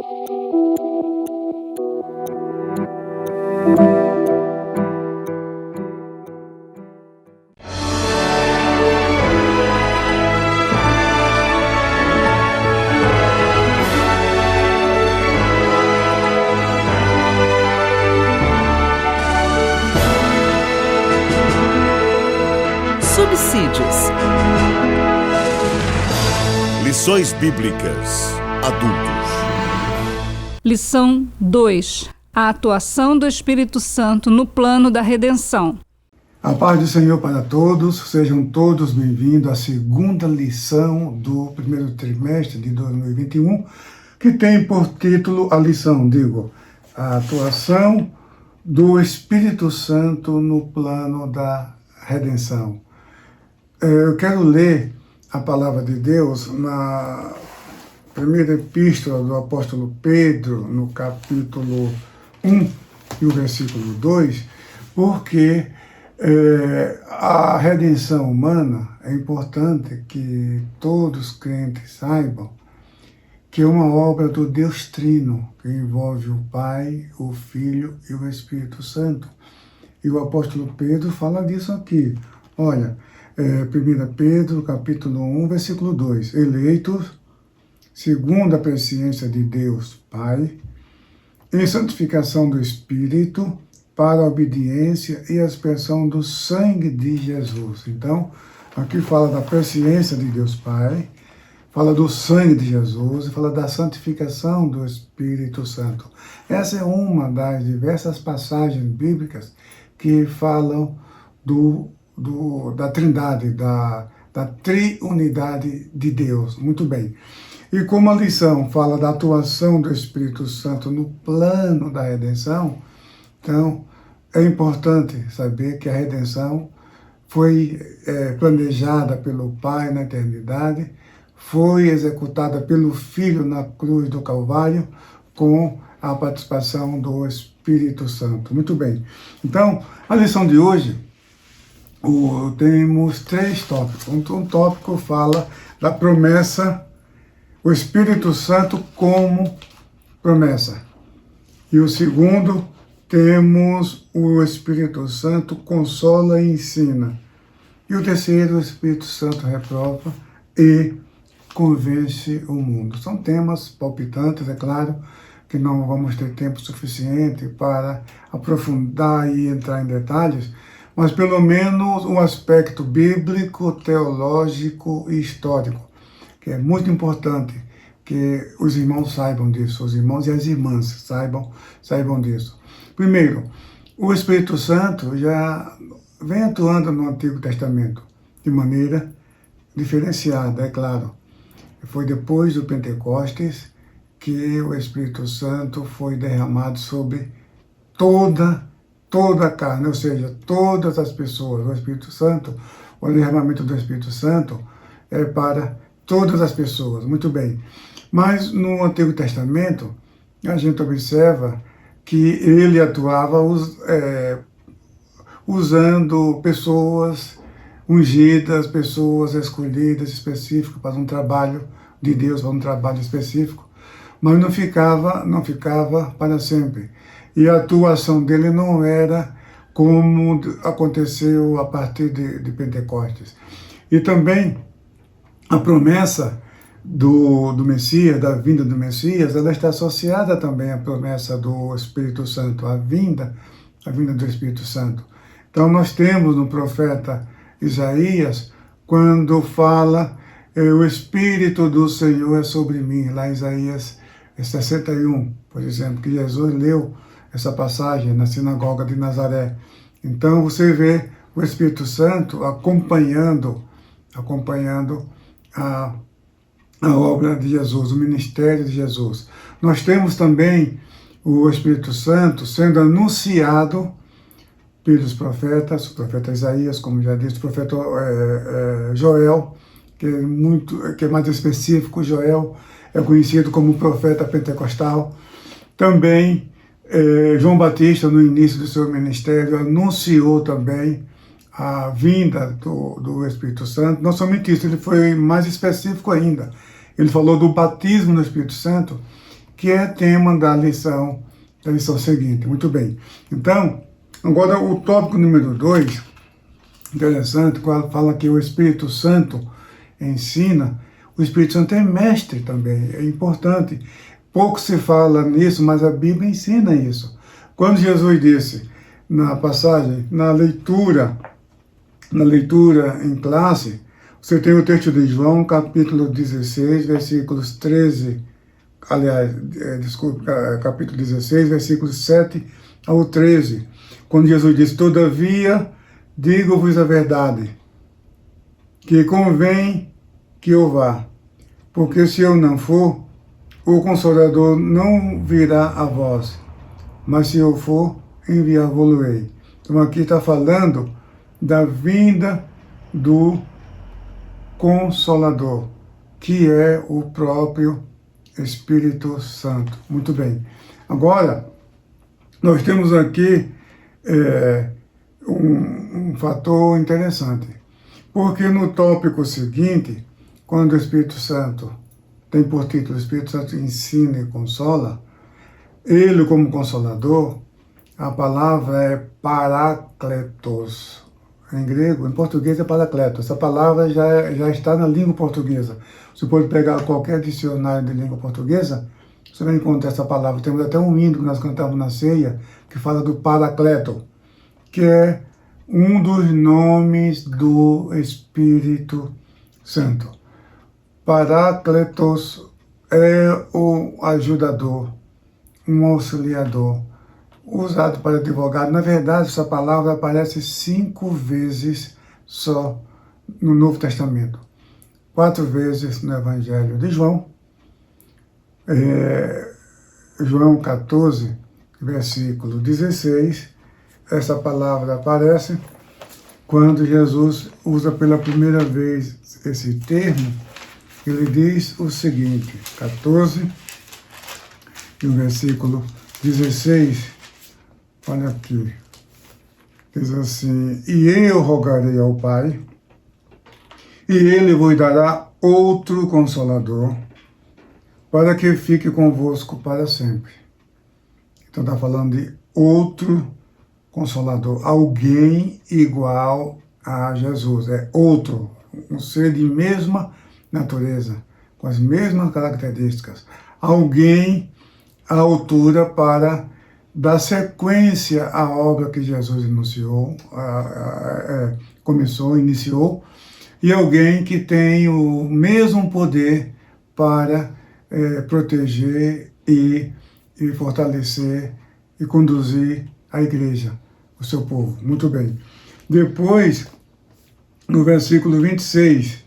Subsídios. Lições Bíblicas Adultos. Lição 2. A atuação do Espírito Santo no plano da redenção. A paz do Senhor para todos, sejam todos bem-vindos à segunda lição do primeiro trimestre de 2021, que tem por título a lição, a atuação do Espírito Santo no plano da redenção. Eu quero ler a palavra de Deus na primeira epístola do apóstolo Pedro, no capítulo 1 e o versículo 2, porque a redenção humana é importante que todos os crentes saibam que é uma obra do Deus Trino, que envolve o Pai, o Filho e o Espírito Santo. E o apóstolo Pedro fala disso aqui. Olha, 1 Pedro, capítulo 1, versículo 2. Eleitos, segundo a presciência de Deus Pai, em santificação do Espírito, para a obediência e a expressão do sangue de Jesus. Então, aqui fala da presciência de Deus Pai, fala do sangue de Jesus e fala da santificação do Espírito Santo. Essa é uma das diversas passagens bíblicas que falam da Trindade, da triunidade de Deus. Muito bem. E como a lição fala da atuação do Espírito Santo no plano da redenção, então é importante saber que a redenção foi planejada pelo Pai na eternidade, foi executada pelo Filho na cruz do Calvário, com a participação do Espírito Santo. Muito bem. Então, a lição de hoje, temos 3 tópicos. Um tópico fala da promessa, o Espírito Santo como promessa. E o segundo, temos o Espírito Santo consola e ensina. E o terceiro, o Espírito Santo reprova e convence o mundo. São temas palpitantes, é claro, que não vamos ter tempo suficiente para aprofundar e entrar em detalhes, mas pelo menos um aspecto bíblico, teológico e histórico, que é muito importante que os irmãos saibam disso, os irmãos e as irmãs saibam disso. Primeiro, o Espírito Santo já vem atuando no Antigo Testamento de maneira diferenciada, é claro. Foi depois do Pentecostes que o Espírito Santo foi derramado sobre toda a carne, ou seja, todas as pessoas. O Espírito Santo, o derramamento do Espírito Santo é para todas as pessoas. Muito bem. Mas no Antigo Testamento, a gente observa que ele atuava usando pessoas ungidas, pessoas escolhidas, específicas, para um trabalho de Deus, para um trabalho específico, mas não ficava para sempre. E a atuação dele não era como aconteceu a partir de Pentecostes. E também a promessa do Messias, da vinda do Messias, ela está associada também à promessa do Espírito Santo, a vinda do Espírito Santo. Então nós temos no profeta Isaías, quando fala, o Espírito do Senhor é sobre mim, lá em Isaías 61, por exemplo, que Jesus leu essa passagem na sinagoga de Nazaré. Então você vê o Espírito Santo acompanhando a obra de Jesus, o ministério de Jesus. Nós temos também o Espírito Santo sendo anunciado pelos profetas, o profeta Isaías, como já disse, o profeta Joel, que é mais específico. Joel é conhecido como profeta pentecostal. Também João Batista, no início do seu ministério, anunciou também a vinda do Espírito Santo. Não somente isso, ele foi mais específico ainda. Ele falou do batismo no Espírito Santo, que é tema da lição seguinte. Muito bem. Então, agora o tópico número 2, interessante, quando fala que o Espírito Santo ensina. O Espírito Santo é mestre também, é importante. Pouco se fala nisso, mas a Bíblia ensina isso. Quando Jesus disse, na passagem, na leitura em classe, você tem o texto de João, capítulo 16, versículos 13, capítulo 16, versículos 7 ao 13, quando Jesus disse, todavia, digo-vos a verdade, que convém que eu vá, porque se eu não for, o Consolador não virá a vós, mas se eu for, enviar-vos-ei. Então aqui está falando da vinda do Consolador, que é o próprio Espírito Santo. Muito bem. Agora, nós temos aqui um fator interessante, porque no tópico seguinte, quando o Espírito Santo tem por título o Espírito Santo ensina e consola, ele como consolador, a palavra é parakletos. Em grego, em português é paracletos. Essa palavra já está na língua portuguesa. Você pode pegar qualquer dicionário de língua portuguesa, você vai encontrar essa palavra. Temos até um hino que nós cantamos na ceia, que fala do paracleto, que é um dos nomes do Espírito Santo. Parácletos é o ajudador, um auxiliador, usado para advogado. Na verdade, essa palavra aparece 5 vezes só no Novo Testamento. 4 vezes no Evangelho de João. João 14, versículo 16, essa palavra aparece quando Jesus usa pela primeira vez esse termo. Ele diz o seguinte, 14, e o versículo 16, olha aqui, diz assim, e eu rogarei ao Pai, e ele vos dará outro Consolador, para que fique convosco para sempre. Então está falando de outro Consolador, alguém igual a Jesus, é outro, um ser de mesma natureza, com as mesmas características, alguém à altura para dar sequência à obra que Jesus iniciou, e alguém que tem o mesmo poder para proteger e fortalecer e conduzir a igreja, o seu povo. Muito bem. Depois, no versículo 26,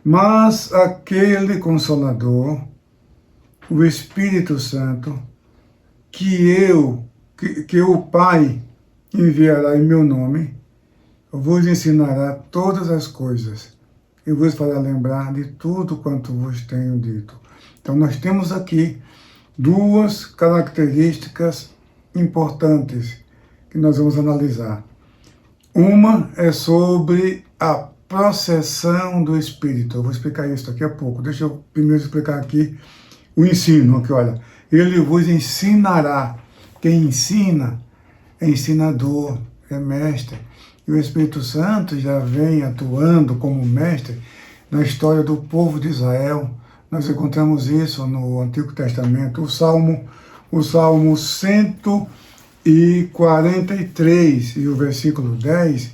mas aquele Consolador, o Espírito Santo, que o Pai enviará em meu nome, vos ensinará todas as coisas e vos fará lembrar de tudo quanto vos tenho dito. Então nós temos aqui 2 características importantes que nós vamos analisar. Uma é sobre a processão do Espírito. Eu vou explicar isso daqui a pouco. Deixa eu primeiro explicar aqui o ensino. Aqui, olha. Ele vos ensinará. Quem ensina é ensinador, é mestre. E o Espírito Santo já vem atuando como mestre na história do povo de Israel. Nós encontramos isso no Antigo Testamento. O Salmo 143 e o versículo 10,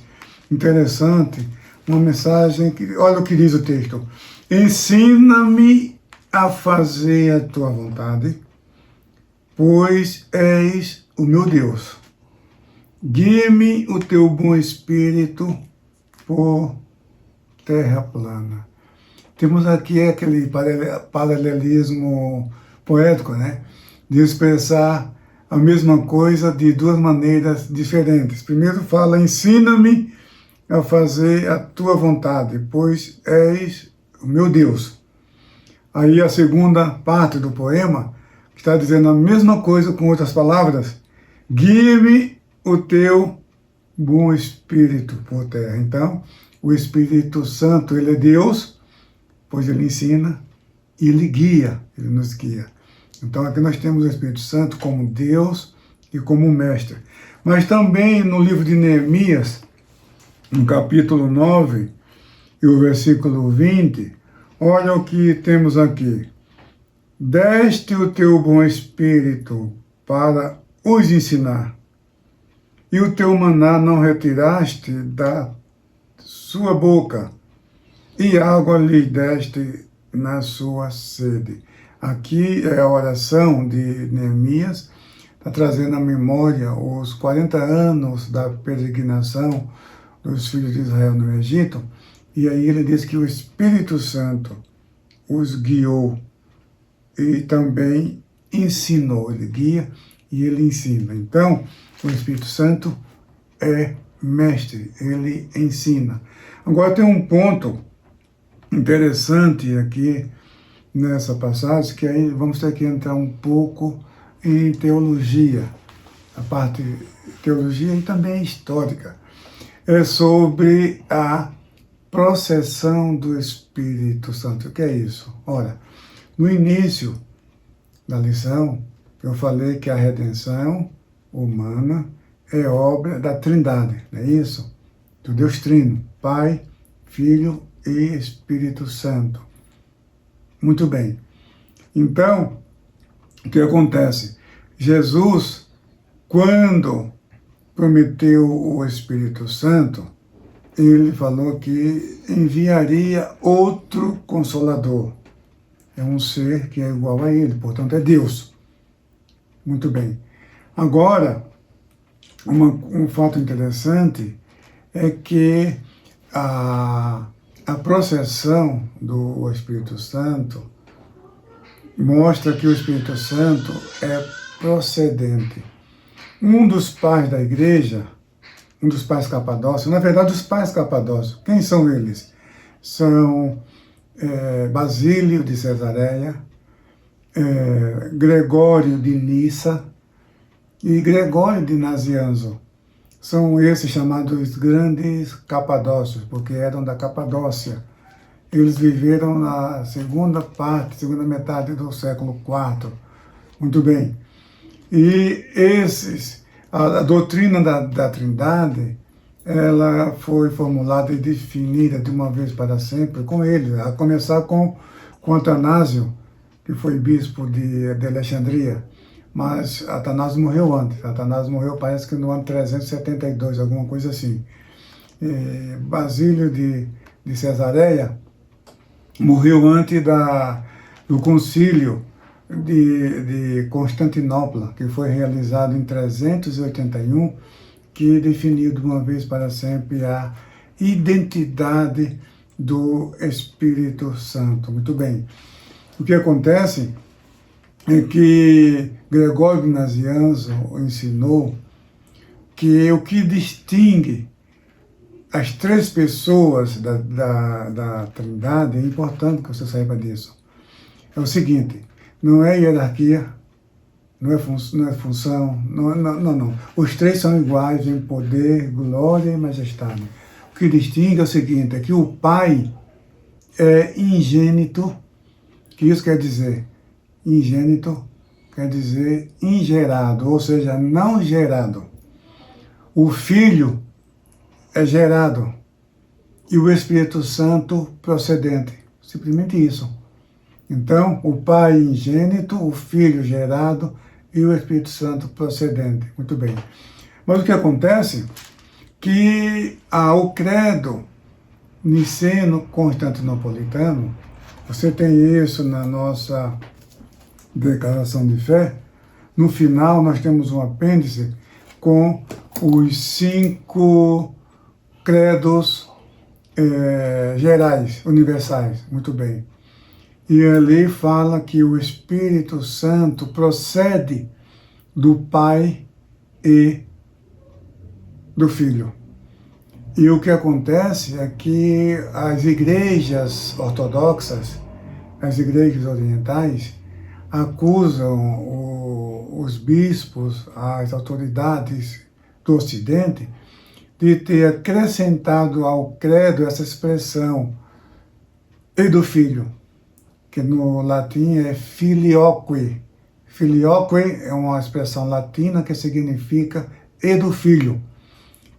interessante, uma mensagem que, olha o que diz o texto. Ensina-me a fazer a tua vontade, pois és o meu Deus. Guie-me o teu bom espírito por terra plana. Temos aqui aquele paralelismo poético, né? De expressar a mesma coisa de 2 maneiras diferentes. Primeiro fala, ensina-me a fazer a tua vontade, pois és o meu Deus. Aí a segunda parte do poema, que está dizendo a mesma coisa com outras palavras, guie-me o teu bom espírito por terra. Então, o Espírito Santo, ele é Deus, pois ele ensina e ele guia, ele nos guia. Então aqui nós temos o Espírito Santo como Deus e como Mestre. Mas também no livro de Neemias, no capítulo 9 e o versículo 20, olha o que temos aqui. Deste o teu bom Espírito para os ensinar, e o teu maná não retiraste da sua boca, e água lhe deste na sua sede. Aqui é a oração de Neemias, está trazendo à memória os 40 anos da peregrinação dos filhos de Israel no Egito, e aí ele diz que o Espírito Santo os guiou e também ensinou. Ele guia e ele ensina. Então, o Espírito Santo é mestre, ele ensina. Agora tem um ponto interessante aqui nessa passagem, que aí vamos ter que entrar um pouco em teologia, a parte de teologia e também histórica. É sobre a processão do Espírito Santo. O que é isso? Ora, no início da lição, eu falei que a redenção humana é obra da Trindade, não é isso? Do Deus Trino, Pai, Filho e Espírito Santo. Muito bem. Então, o que acontece? Jesus, quando prometeu o Espírito Santo, ele falou que enviaria outro Consolador. É um ser que é igual a ele, portanto é Deus. Muito bem. Agora, um fato interessante é que a processão do Espírito Santo mostra que o Espírito Santo é procedente. Um dos pais da igreja, um dos pais capadócios, na verdade os pais capadócios, quem são eles? São Basílio de Cesareia, Gregório de Nissa e Gregório de Nazianzo. São esses chamados grandes capadócios, porque eram da Capadócia. Eles viveram na segunda metade do século IV. Muito bem. E a doutrina da Trindade, ela foi formulada e definida de uma vez para sempre com eles, a começar com Atanásio, que foi bispo de Alexandria. Mas Atanásio morreu antes. Atanásio morreu, parece que no ano 372, alguma coisa assim. Basílio de Cesareia morreu antes do concílio de Constantinopla, que foi realizado em 381, que definiu de uma vez para sempre a identidade do Espírito Santo. Muito bem. O que acontece é que Gregório de Nazianzo ensinou que o que distingue as três pessoas da Trindade, é importante que você saiba disso, é o seguinte: não é hierarquia, não é função, não. Os três são iguais em poder, glória e majestade. O que distingue é o seguinte, é que o Pai é ingênito. O que isso quer dizer? Ingênito quer dizer ingerado, ou seja, não gerado. O Filho é gerado e o Espírito Santo procedente. Simplesmente isso. Então, o Pai ingênito, o Filho gerado e o Espírito Santo procedente. Muito bem. Mas o que acontece? Que o credo niceno-constantinopolitano, você tem isso na nossa declaração de fé. No final, nós temos um apêndice com os 5 credos gerais, universais. Muito bem. E ali fala que o Espírito Santo procede do Pai e do Filho. E o que acontece é que as igrejas ortodoxas, as igrejas orientais, acusam os bispos, as autoridades do Ocidente, de ter acrescentado ao credo essa expressão e do Filho, que no latim é filioque, Filioque é uma expressão latina que significa e do filho.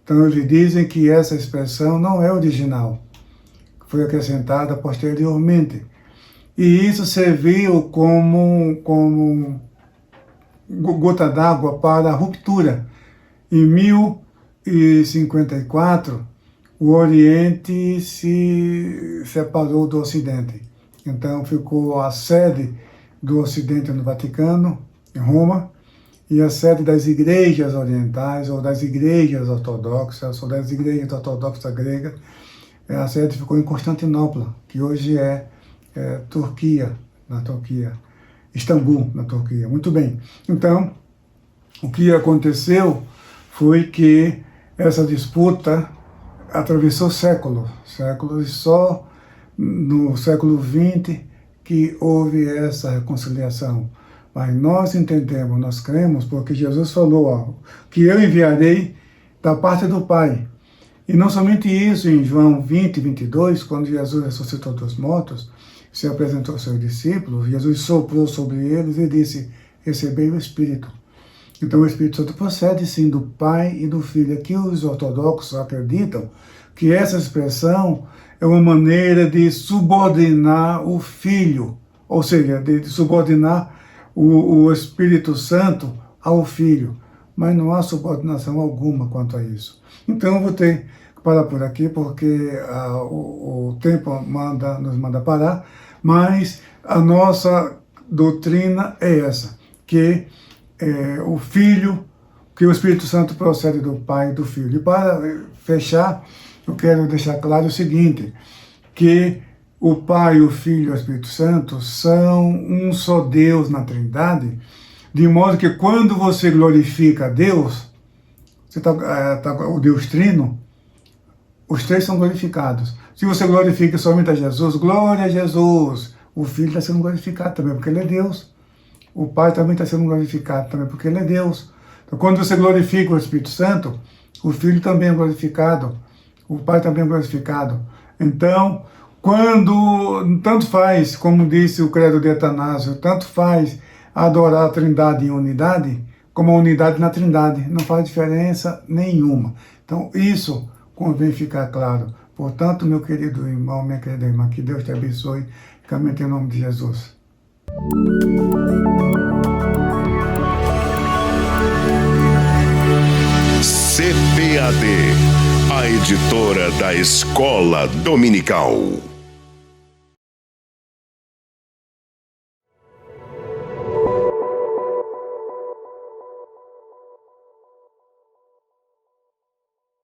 Então eles dizem que essa expressão não é original, foi acrescentada posteriormente. E isso serviu como gota d'água para a ruptura. Em 1054, o Oriente se separou do Ocidente. Então ficou a sede do Ocidente no Vaticano, em Roma, e a sede das igrejas orientais, ou das igrejas ortodoxas, ou das igrejas ortodoxas gregas, a sede ficou em Constantinopla, que hoje é Turquia, na Turquia, Istambul, na Turquia. Muito bem. Então, o que aconteceu foi que essa disputa atravessou séculos, e só no século XX que houve essa reconciliação. Mas nós entendemos, nós cremos, porque Jesus falou que eu enviarei da parte do Pai. E não somente isso, em João 20, 22, quando Jesus ressuscitou dos mortos, se apresentou aos seus discípulos, Jesus soprou sobre eles e disse, recebei o Espírito. Então o Espírito Santo procede sim do Pai e do Filho. Aqui os ortodoxos acreditam que essa expressão é uma maneira de subordinar o Filho, ou seja, de subordinar o Espírito Santo ao Filho. Mas não há subordinação alguma quanto a isso. Então eu vou ter que parar por aqui, porque o tempo nos manda parar, mas a nossa doutrina é essa, que o Filho, que o Espírito Santo procede do Pai e do Filho. E para fechar, eu quero deixar claro o seguinte, que o Pai, o Filho e o Espírito Santo são um só Deus na Trindade, de modo que quando você glorifica a Deus, o Deus Trino, os três são glorificados. Se você glorifica somente a Jesus, glória a Jesus, o Filho está sendo glorificado também, porque Ele é Deus. O Pai também está sendo glorificado também, porque Ele é Deus. Então, quando você glorifica o Espírito Santo, o Filho também é glorificado, o Pai também é glorificado. Então, tanto faz, como disse o credo de Atanásio, tanto faz adorar a Trindade em unidade, como a unidade na Trindade. Não faz diferença nenhuma. Então, isso convém ficar claro. Portanto, meu querido irmão, minha querida irmã, que Deus te abençoe, em nome de Jesus. CPAD, a editora da Escola Dominical.